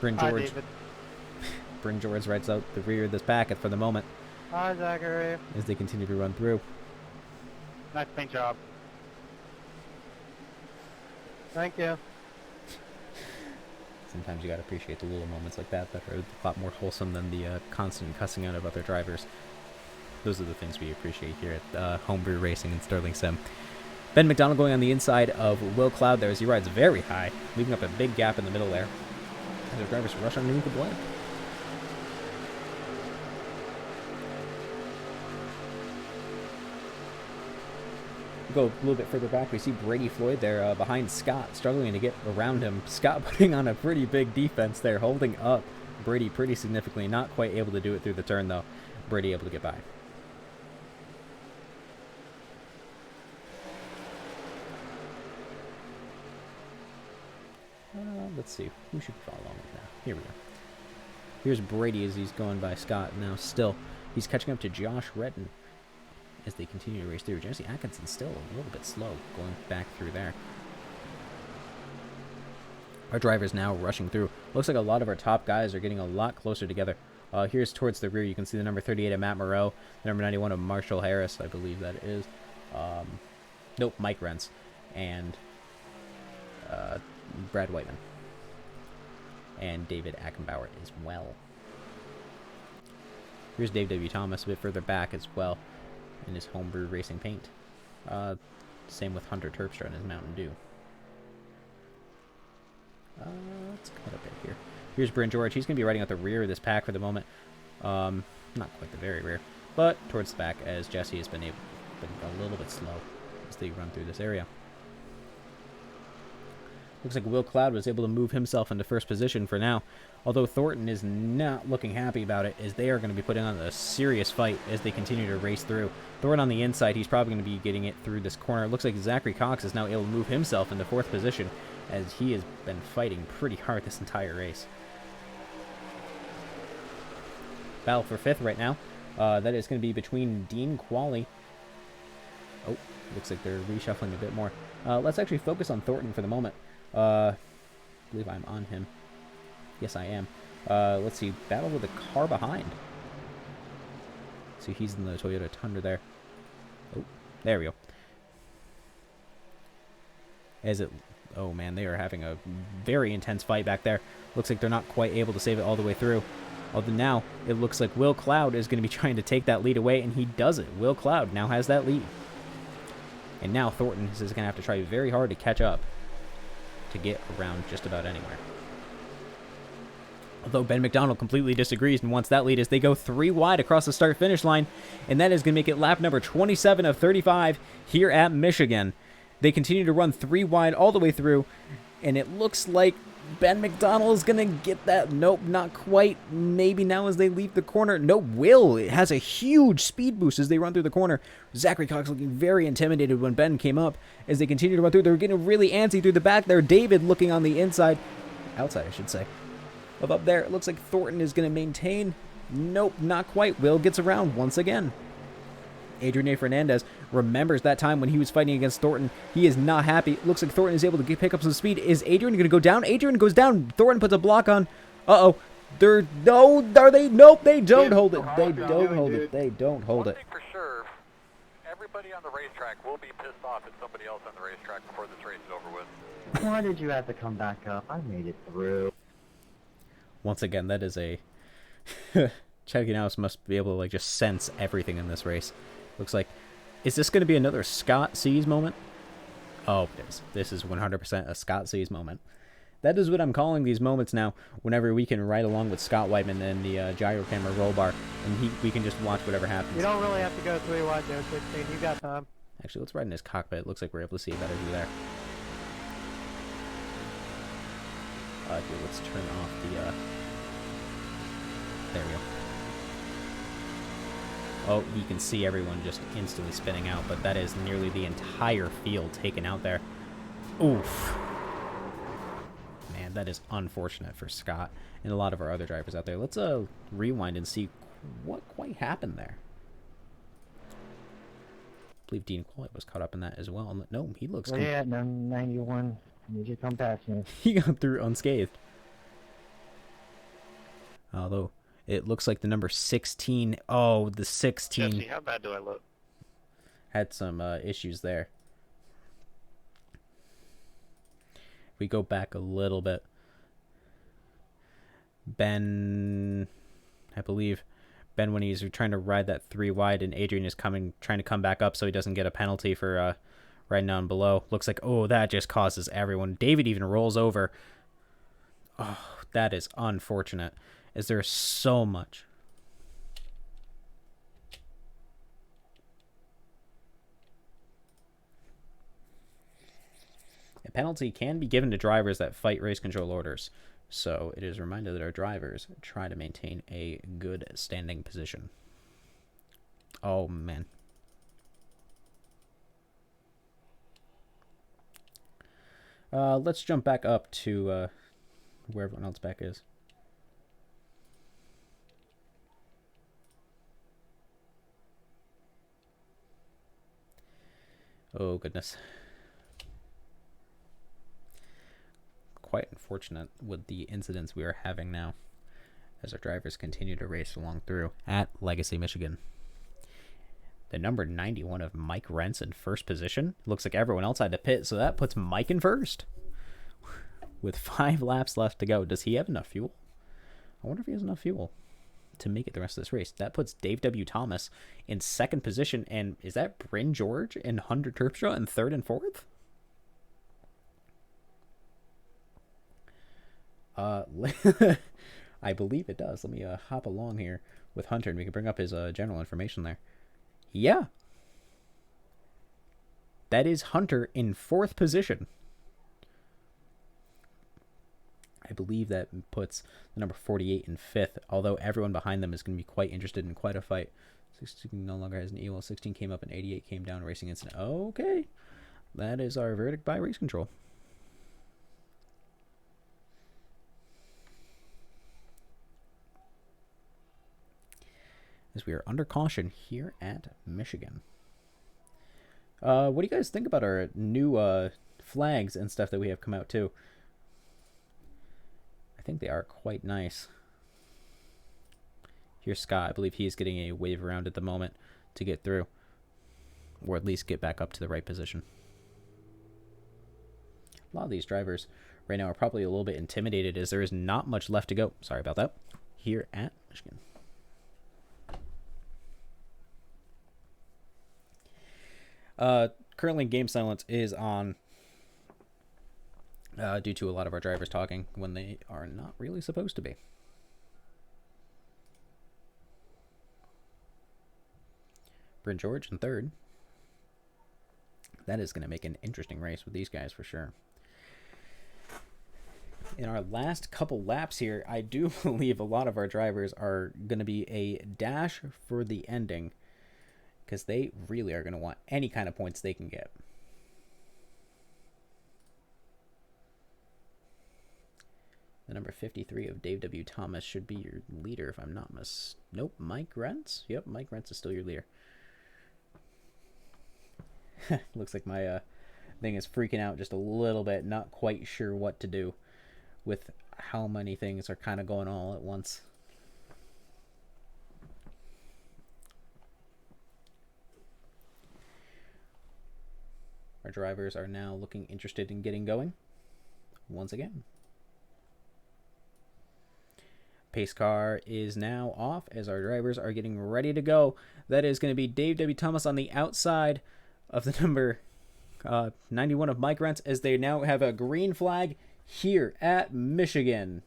A: Bryn
D: Hi,
A: George.
D: David.
A: Bryn George rides out the rear of this packet for the moment
D: Hi, Zachary.
A: as they continue to run through.
D: Nice paint job. Thank you.
A: Sometimes you gotta appreciate the little moments like that that are a lot more wholesome than the constant cussing out of other drivers. Those are the things we appreciate here at Homebrew Racing and Stirling Sim. Ben McDonald going on the inside of Will Cloud there as he rides very high, leaving up a big gap in the middle there. As the drivers rush underneath the blank. Go a little bit further back, we see Brady Floyd there behind Scott, struggling to get around him. Scott putting on a pretty big defense there, holding up Brady pretty significantly. Not quite able to do it through the turn, though. Brady able to get by. Let's see. Who should we follow along with now? Here we go. Here's Brady as he's going by Scott now. Still, he's catching up to Josh Redden as they continue to race through. Jesse Atkinson's still a little bit slow going back through there. Our driver's now rushing through. Looks like a lot of our top guys are getting a lot closer together. Here's towards the rear. You can see the number 38 of Matt Moreau, the number 91 of Marshall Harris, I believe that is. Nope, Mike Rentz, and Brad Whiteman, and David Ackenbauer as well. Here's Dave W. Thomas a bit further back as well in his homebrew racing paint. Same with Hunter Terpstra and his Mountain Dew. Let's cut a bit here. Here's Bryn George. He's going to be riding at the rear of this pack for the moment. Not quite the very rear, but towards the back, as Jesse has been a little bit slow as they run through this area. Looks like Will Cloud was able to move himself into first position for now, although Thornton is not looking happy about it, as they are going to be putting on a serious fight as they continue to race through. Thornton on the inside, he's probably going to be getting it through this corner. It looks like Zachary Cox is now able to move himself into fourth position, as he has been fighting pretty hard this entire race. Battle for fifth right now. That is going to be between Dean Qualley. Oh, looks like they're reshuffling a bit more. Let's actually focus on Thornton for the moment. I believe I'm on him. Yes, I am. Let's see. Battle with a car behind. See, he's in the Toyota Tundra there. Oh, there we go. Oh man, they are having a very intense fight back there. Looks like they're not quite able to save it all the way through. Although now, it looks like Will Cloud is going to be trying to take that lead away, and he does it. Will Cloud now has that lead. And now Thornton is going to have to try very hard to catch up to get around just about anywhere. Although Ben McDonald completely disagrees and wants that lead as they go 3 wide across the start-finish line, and that is going to make it lap number 27 of 35 here at Michigan. They continue to run 3 wide all the way through, and it looks like Ben McDonald is going to get that. Nope, not quite. Maybe now as they leave the corner. No, Will. It has a huge speed boost as they run through the corner. Zachary Cox looking very intimidated when Ben came up. As they continue to run through, they're getting really antsy through the back there. David looking on the inside. Outside, I should say. Of up there, it looks like Thornton is going to maintain. Nope, not quite. Will gets around once again. Adrian A. Fernandez remembers that time when he was fighting against Thornton. He is not happy. Looks like Thornton is able to pick up some speed. Is Adrian going to go down? Adrian goes down. Thornton puts a block on. Uh-oh. Are they? Nope, they don't hold it. They don't hold it. They don't hold it.
E: One thing for sure, everybody on the racetrack will be pissed off at somebody else on the racetrack before this race is over with.
D: Why did you have to come back up? I made it through.
A: Once again, that is a... Chadwick House must be able to just sense everything in this race. Looks like... Is this going to be another Scott Seas moment? Oh, it is. This is 100% a Scott Seas moment. That is what I'm calling these moments now, whenever we can ride along with Scott Whiteman and the gyro camera roll bar, and we can just watch whatever happens.
B: You don't really have to go 3 wide there, 16. You got time.
A: Actually, let's ride in his cockpit. It looks like we're able to see a better view there. Here, let's turn off the... There we go. Oh, you can see everyone just instantly spinning out, but that is nearly the entire field taken out there. Oof. Man, that is unfortunate for Scott and a lot of our other drivers out there. Let's rewind and see what quite happened there. I believe Dean Qualley was caught up in that as well. No, he looks...
D: Well, yeah, 91. You just come past me.
A: He got through unscathed. Although... It looks like the number 16. Oh, the 16.
C: Jesse, how bad do I look?
A: Had some issues there. If we go back a little bit. Ben, I believe, Ben when he's trying to ride that 3 wide and Adrian is trying to come back up so he doesn't get a penalty for riding down below. Looks like, oh, that just causes everyone. David even rolls over. Oh, that is unfortunate. Is there so much? A penalty can be given to drivers that fight race control orders, so it is reminded that our drivers try to maintain a good standing position. Oh, man. Let's jump back up to where everyone else back is. Oh, goodness. Quite unfortunate with the incidents we are having now as our drivers continue to race along through at Legacy, Michigan. The number 91 of Mike Rentz in first position. Looks like everyone else had to pit, so that puts Mike in first. With 5 laps left to go. Does he have enough fuel? I wonder if he has enough fuel to make it the rest of this race. That puts Dave W. Thomas in second position. And is that Bryn George and Hunter Terpstra in third and fourth? I believe it does. Let me hop along here with Hunter and we can bring up his general information there. Yeah. That is Hunter in fourth position. I believe that puts the number 48 in fifth, although everyone behind them is going to be quite interested in quite a fight. 16 no longer has an E-Well. 16 came up and 88 came down. Racing incident. Okay. That is our verdict by race control. As we are under caution here at Michigan. What do you guys think about our new flags and stuff that we have come out too? I think they are quite nice. Here's Scott. I believe he's getting a wave around at the moment to get through. Or at least get back up to the right position. A lot of these drivers right now are probably a little bit intimidated as there is not much left to go. Sorry about that. Here at Michigan. Currently game silence is on due to a lot of our drivers talking when they are not really supposed to be. Bryn George in third. That is going to make an interesting race with these guys for sure. In our last couple laps here, I do believe a lot of our drivers are going to be a dash for the ending because they really are going to want any kind of points they can get. The number 53 of Dave W. Thomas should be your leader if I'm not Nope, Mike Rentz? Yep, Mike Rentz is still your leader. Looks like my thing is freaking out just a little bit. Not quite sure what to do with how many things are kind of going all at once. Our drivers are now looking interested in getting going once again. Pace car is now off as our drivers are getting ready to go. That is going to be Dave W. Thomas on the outside of the number 91 of Mike Rentz as they now have a green flag here at Michigan.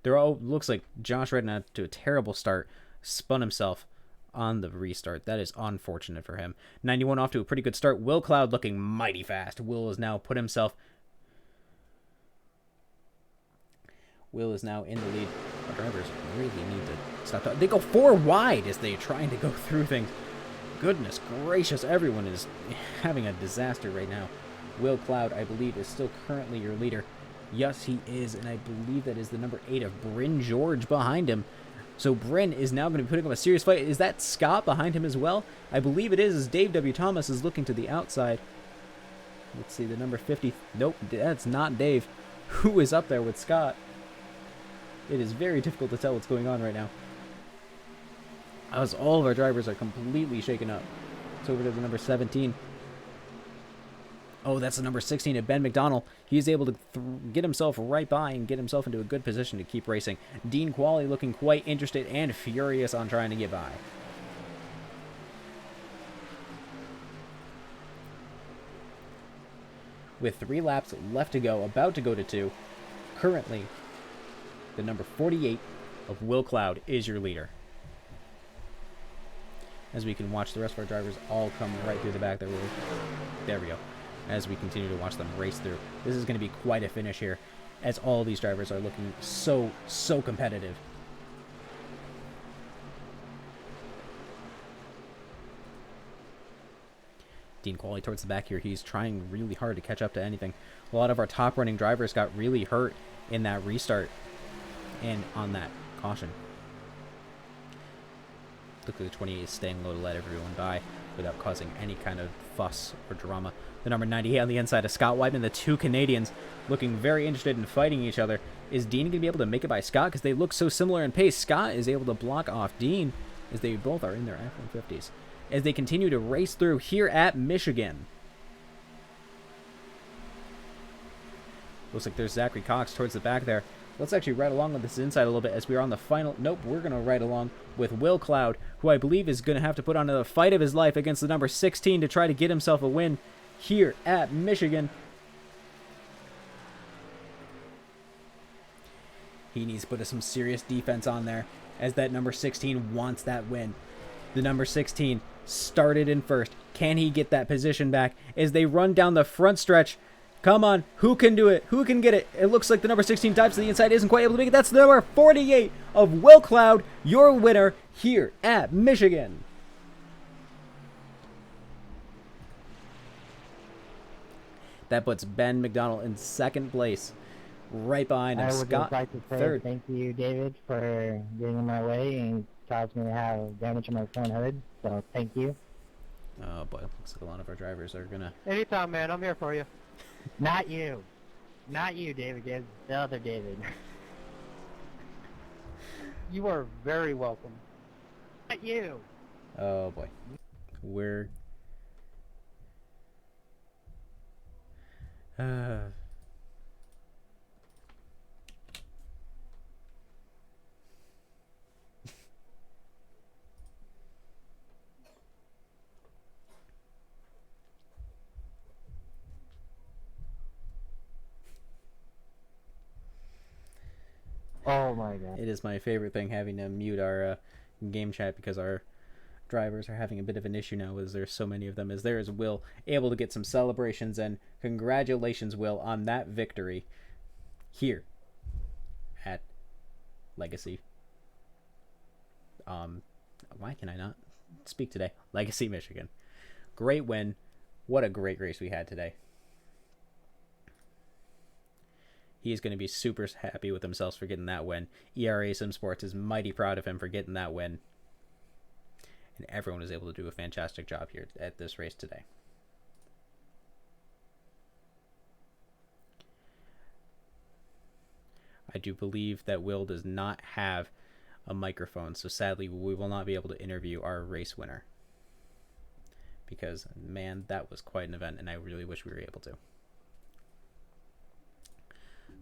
A: They're all looks like Josh Redden had to a terrible start, spun himself on the restart. That is unfortunate for him. 91 off to a pretty good start. Will Cloud looking mighty fast. Will has now put himself. Will is now in the lead. Our drivers really need to stop. They go 4 wide as they're trying to go through things. Goodness gracious, everyone is having a disaster right now. Will Cloud, I believe, is still currently your leader. Yes, he is, and I believe that is the number 8 of Bryn George behind him. So Bryn is now going to be putting up a serious fight. Is that Scott behind him as well? I believe it is, as Dave W. Thomas is looking to the outside. Let's see, the number 50. Nope, that's not Dave. Who is up there with Scott? It is very difficult to tell what's going on right now, as all of our drivers are completely shaken up. It's over to the number 17. Oh, that's the number 16 of Ben McDonald. He's able to get himself right by and get himself into a good position to keep racing. Dean Qualley looking quite interested and furious on trying to get by. With 3 laps left to go, about to go to 2, currently the number 48 of Will Cloud is your leader. As we can watch the rest of our drivers all come right through the back. There we go. As we continue to watch them race through. This is going to be quite a finish here, as all these drivers are looking so competitive. Dean Qualley towards the back here. He's trying really hard to catch up to anything. A lot of our top running drivers got really hurt in that restart and on that caution. Looks like the 28 is staying low to let everyone by without causing any kind of fuss or drama. The number 98 on the inside of Scott Whiteman, the two Canadians looking very interested in fighting each other. Is Dean going to be able to make it by Scott? Because they look so similar in pace. Scott is able to block off Dean as they both are in their F-150s. As they continue to race through here at Michigan. Looks like there's Zachary Cox towards the back there. Let's actually ride along with this inside a little bit as we're on the final. Nope, we're going to ride along with Will Cloud, who I believe is going to have to put on the fight of his life against the number 16 to try to get himself a win here at Michigan. He needs to put some serious defense on there as that number 16 wants that win. The number 16 started in first. Can he get that position back as they run down the front stretch? Come on, who can do it? Who can get it? It looks like the number 16 dives to the inside, isn't quite able to make it. That's the number 48 of Will Cloud, your winner here at Michigan. That puts Ben McDonald in second place, right behind him.
D: I would
A: Scott
D: just like to say
A: third.
D: thank you, David, for getting in my way and caused me to have damage on my front hood. So thank you.
A: Oh boy, looks like a lot of our drivers are gonna.
B: Anytime, man. I'm here for you.
D: Not you. Not you, David. The other David.
B: You are very welcome.
D: Not you.
A: Oh boy, we're.
D: Oh my god.
A: It is my favorite thing having to mute our game chat because our drivers are having a bit of an issue now as there's so many of them. As there is Will able to get some celebrations, and congratulations, Will, on that victory here at Legacy. Why can I not speak today? Legacy, Michigan. Great win. What a great race we had today. He's going to be super happy with himself for getting that win. ERA Sim Sports is mighty proud of him for getting that win. And everyone was able to do a fantastic job here at this race today. I do believe that Will does not have a microphone, so sadly we will not be able to interview our race winner. Because, man, that was quite an event, and I really wish we were able to.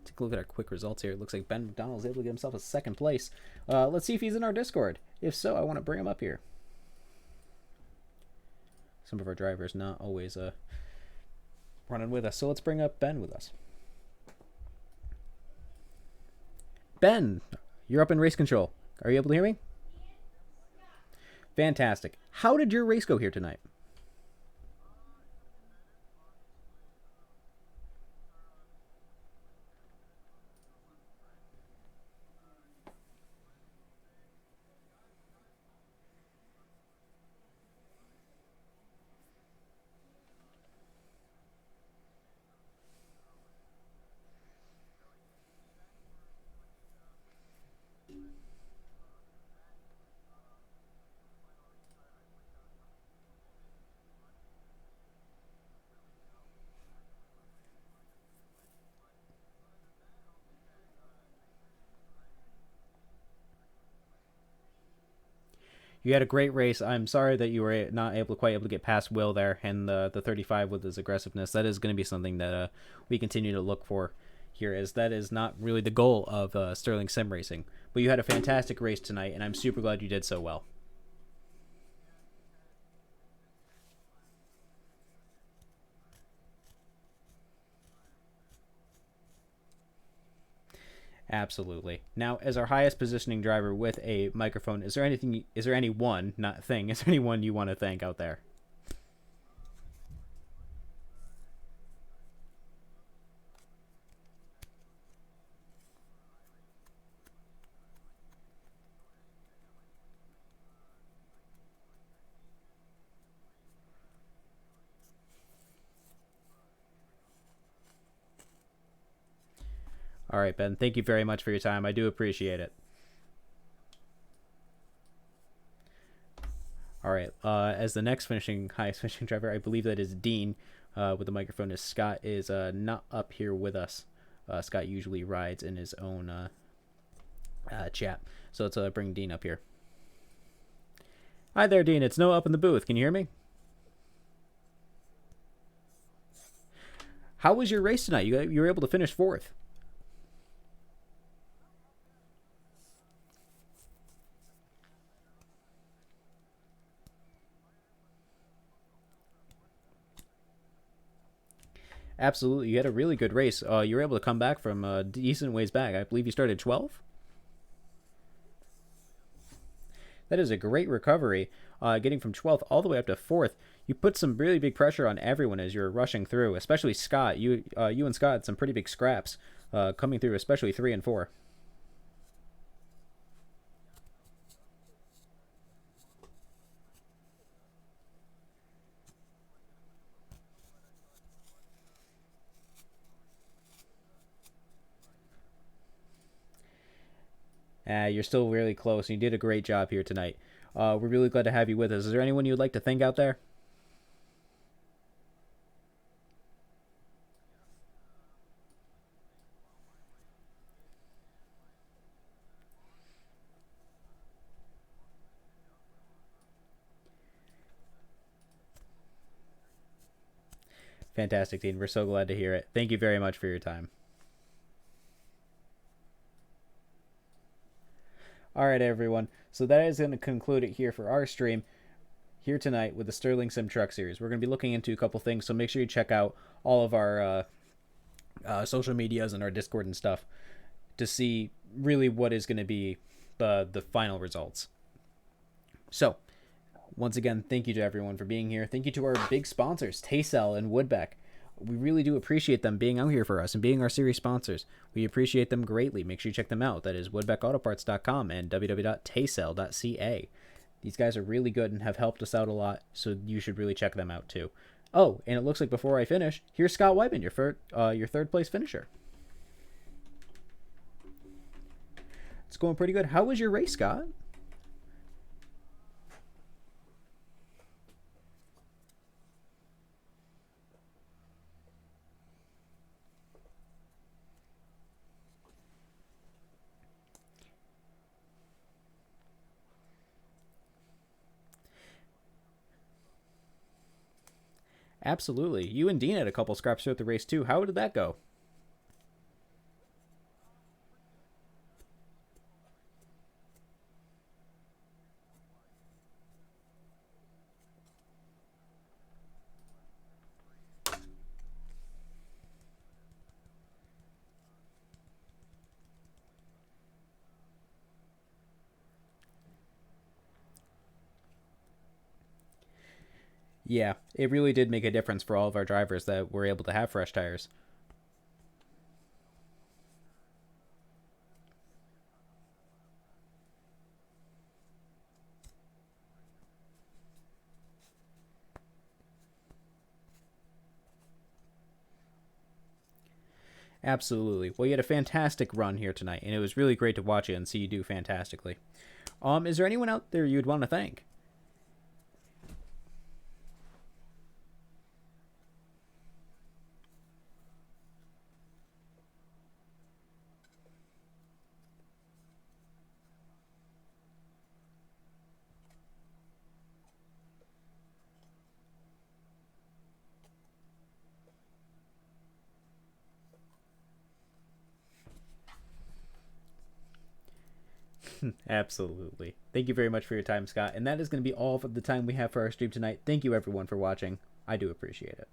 A: Take a look at our quick results here. It looks like Ben McDonald is able to get himself a second place. Let's see if he's in our Discord. If so, I want to bring him up here. Some of our drivers not always running with us, so let's bring up Ben with us. Ben, you're up in race control. Are you able to hear me? Fantastic. How did your race go here tonight? You had a great race. I'm sorry that you were not quite able to get past Will there, and the 35 with his aggressiveness. That is going to be something that we continue to look for here, as that is not really the goal of Stirling Sim Racing. But you had a fantastic race tonight, and I'm super glad you did so well. Absolutely. Now, as our highest positioning driver with a microphone, is there anyone you want to thank out there? All right, Ben, thank you very much for your time. I do appreciate it. All right. As the next highest finishing driver, I believe that is Dean. With the microphone, as Scott is not up here with us. Scott usually rides in his own chat. So let's bring Dean up here. Hi there, Dean. It's Noah up in the booth. Can you hear me? How was your race tonight? You were able to finish fourth. Absolutely. You had a really good race. You were able to come back from a decent ways back. I believe you started 12th? That is a great recovery, getting from 12th all the way up to 4th. You put some really big pressure on everyone as you were rushing through, especially Scott. You and Scott had some pretty big scraps coming through, especially 3 and 4. You're still really close, and you did a great job here tonight. We're really glad to have you with us. Is there anyone you'd like to thank out there? Fantastic, Dean. We're so glad to hear it. Thank you very much for your time. All right, everyone. So that is going to conclude it here for our stream here tonight with the Stirling Sim Truck Series. We're going to be looking into a couple things, so make sure you check out all of our social medias and our Discord and stuff to see really what is going to be the final results. So, once again, thank you to everyone for being here. Thank you to our big sponsors, Taysell and Woodbeck. We really do appreciate them being out here for us and being our series sponsors. We appreciate them greatly. Make sure you check them out. That is woodbeckautoparts.com and www.taysell.ca. These guys are really good and have helped us out a lot, so you should really check them out too. Oh, and it looks like before I finish, here's Scott Wyman, your third place finisher. It's going pretty good. How was your race, Scott? Absolutely. You and Dean had a couple scraps throughout the race too. How did that go? Yeah, it really did make a difference for all of our drivers that were able to have fresh tires. Absolutely. Well, you had a fantastic run here tonight, and it was really great to watch you and see you do fantastically. Is there anyone out there you'd want to thank? Absolutely. Thank you very much for your time, Scott. And that is going to be all for the time we have for our stream tonight. Thank you, everyone, for watching. I do appreciate it.